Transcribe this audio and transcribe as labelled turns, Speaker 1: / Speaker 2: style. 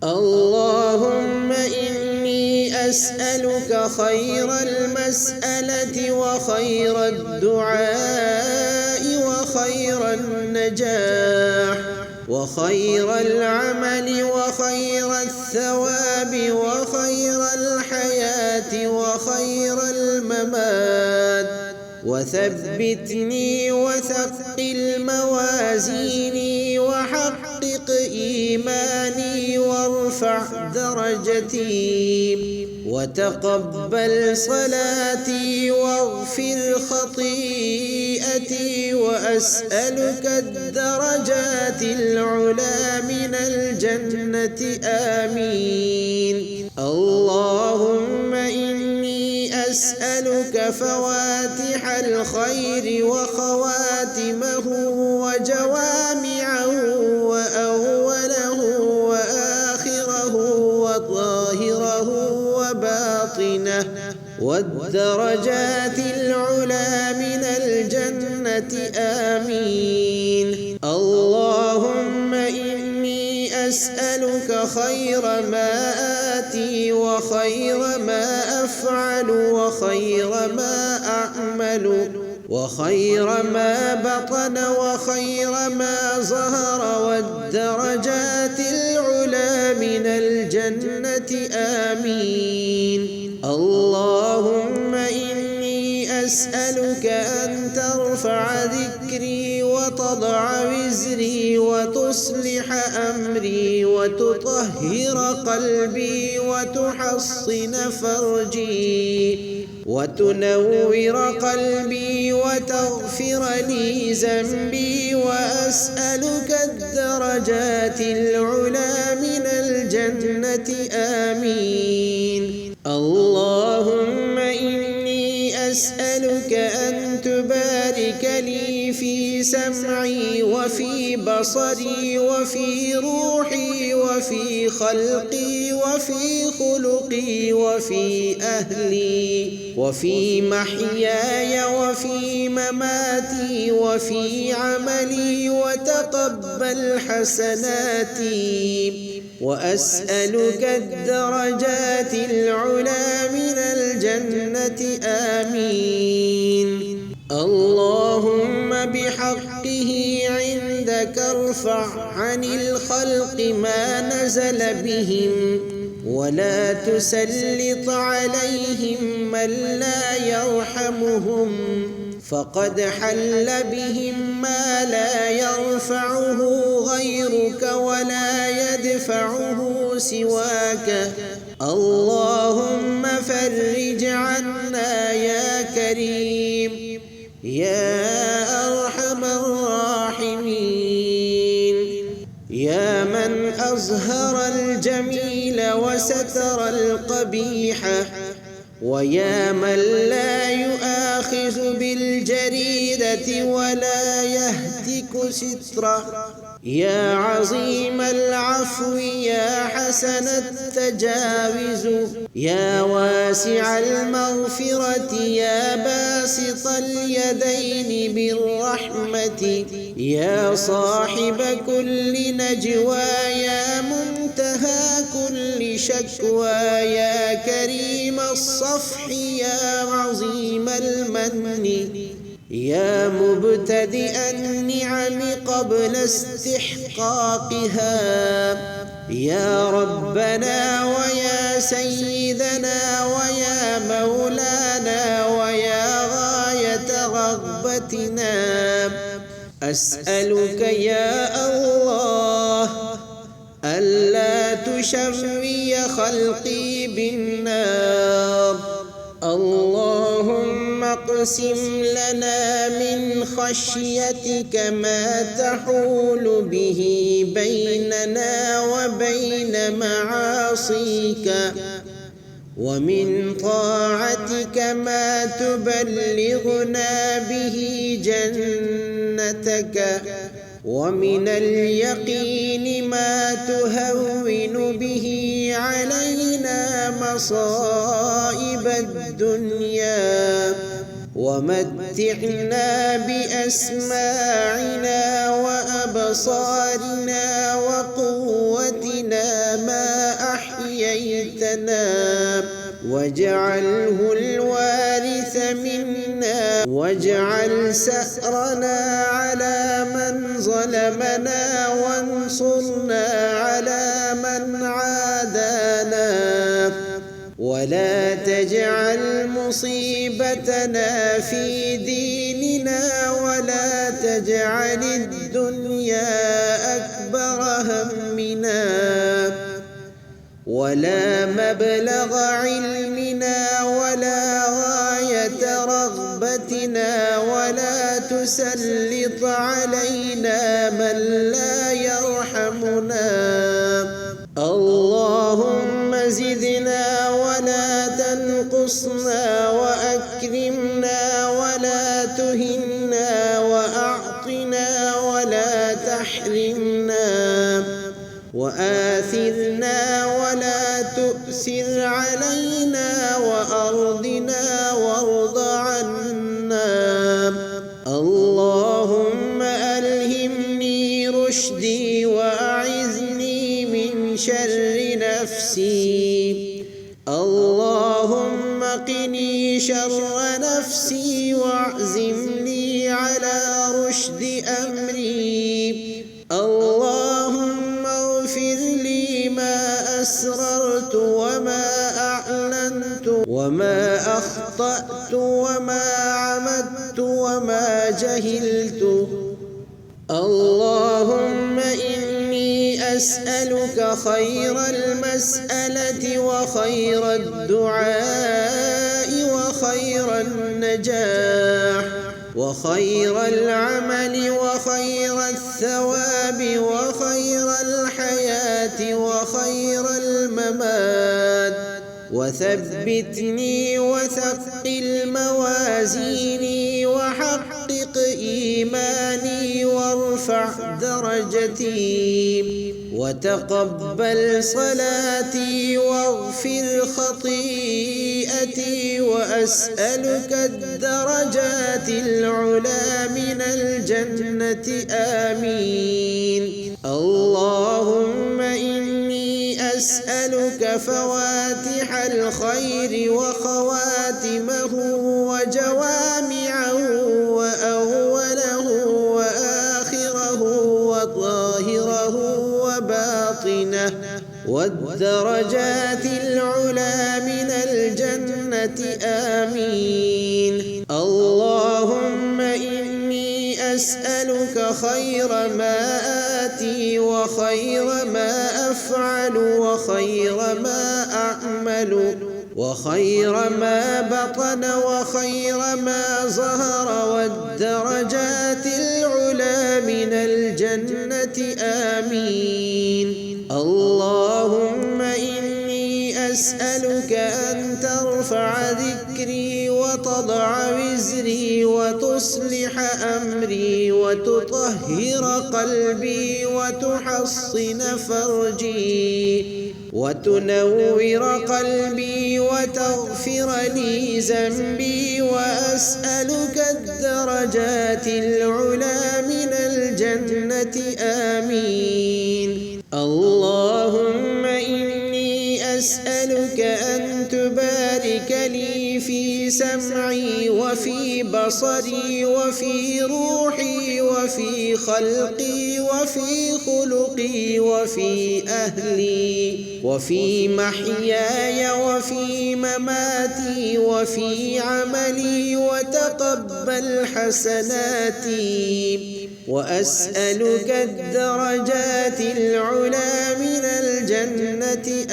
Speaker 1: اللهم إني أسألك خير المسألة وخير الدعاء وخير النجاح وخير العمل وخير الثواب وخير الحياة وخير الممات، وثبتني وثقل موازيني وحقق إيماني وارفع درجتي، وتقبل صلاتي واغفر خطيئتي، وأسألك الدرجات العلى من الجنة آمين. اللهم إني أسألك فواتح الخير وخواتمه وجوامعه وأوله وآخره وظاهره وباطنه، والدرجات العلى من الجنة آمين. اللهم إني أسألك خير ما آتي وخير ما أفعل وخير ما أعمل وخير ما بطن وخير ما ظهر، والدرجات العلى من الجنة آمين. اللهم إني أسألك أن ترفع ذكري وتضع وزري وتصلح أمري وتطهر قلبي وتحصن فرجي وتنور قلبي وتغفر لي ذنبي، وأسألك الدرجات العلى من الجنة آمين. اللهم إني أسألك أن تبارك لي في سمعي وفي بصري وفي روحي وفي خلقي وفي خلقي وفي أهلي وفي محياي وفي مماتي وفي عملي، وتقبل حسناتي، وأسألك الدرجات العلى من الجنة آمين. اللهم بحقه عندك ارفع عن الخلق ما نزل بهم، ولا تسلط عليهم من لا يرحمهم، فقد حل بهم ما لا يرفعه غيرك ولا يدفعه سواك. اللهم فرج عنا يا كريم يا أرحم الراحمين، يا من أظهر الجميل وستر القبيح، ويا من لا يؤاخذ بالجريدة ولا يهتك ستره، يا عظيم العفو يا حسن التجاوز، يا واسع المغفرة يا باسط اليدين بالرحمة، يا صاحب كل نجوى يا منتهى كل شكوى، يا كريم الصفح يا عظيم المن، يا مبتدئ النعم قبل استحقاقها، يا ربنا ويا سيدنا ويا مولانا ويا غاية رغبتنا، أسألك يا الله ألا تشوي خلقي بالنار. اللهم اقسم لنا من خشيتك ما تحول به بيننا وبين معاصيك، ومن طاعتك ما تبلغنا به جنتك، ومن اليقين ما تهون به علينا مصائب الدنيا، ومتعنا بأسماعنا وأبصارنا وقوتنا ما أحييتنا واجعله الوارث منا واجعل سأرنا على من ظلمنا وانصرنا على من عادانا ولا تجعل مصيبتنا في ديننا ولا تجعل الدنيا أكبر همنا ولا مبلغ علمنا ولا غاية رغبتنا ولا تسلط علينا من لا يرحمنا اللهم زدنا ولا تنقصنا وأكرمنا ولا تهنا وأعطنا ولا تحرمنا وآثرنا ولا تؤثر علينا وأرضنا وارض عنا اللهم ألهمني رشدي وأعذني من شر نفسي اللهم قني شر نفسي واعزم لي على رشد أمري اللهم اغفر لي ما أسررت وما أعلنت وما أخطأت وما عمدت وما جهلت اللهم إني أسألك خير المسألة وخير الدعاء وخير النجاح وخير العمل وخير الثواب وخير الحياة وخير الممات وثبتني وثقل موازيني وحقق إيماني وارفع درجتي وتقبل صلاتي واغفر خطيئتي وأسألك الدرجات العلى من الجنة آمين اللهم إني أسألك فواتح الخير وخواتمه وجوامعه وأوله وآخره وظاهره وباطنه والدرجات العلى من الجنة آمين اللهم إني أسألك خير ما آتي وخير ما أفعل وخير ما أعمل وخير ما بطن وخير ما ظهر والدرجات العلى من الجنة آمين اللهم إني أسألك أن ترفع ذكري وتضع وزري وتصلح أمري وتطهر قلبي وتحصن فرجي وتنور قلبي وتغفر لي ذنبي وأسألك الدرجات العلى من الجنة آمين اللهم إني أسألك أن تبارك لي في سمعي وفي بصري وفي روحي وفي خلقي وفي خلقي وفي أهلي وفي محياي وفي مماتي وفي عملي وتقبل حسناتي وأسألك الدرجات العلى من الجنة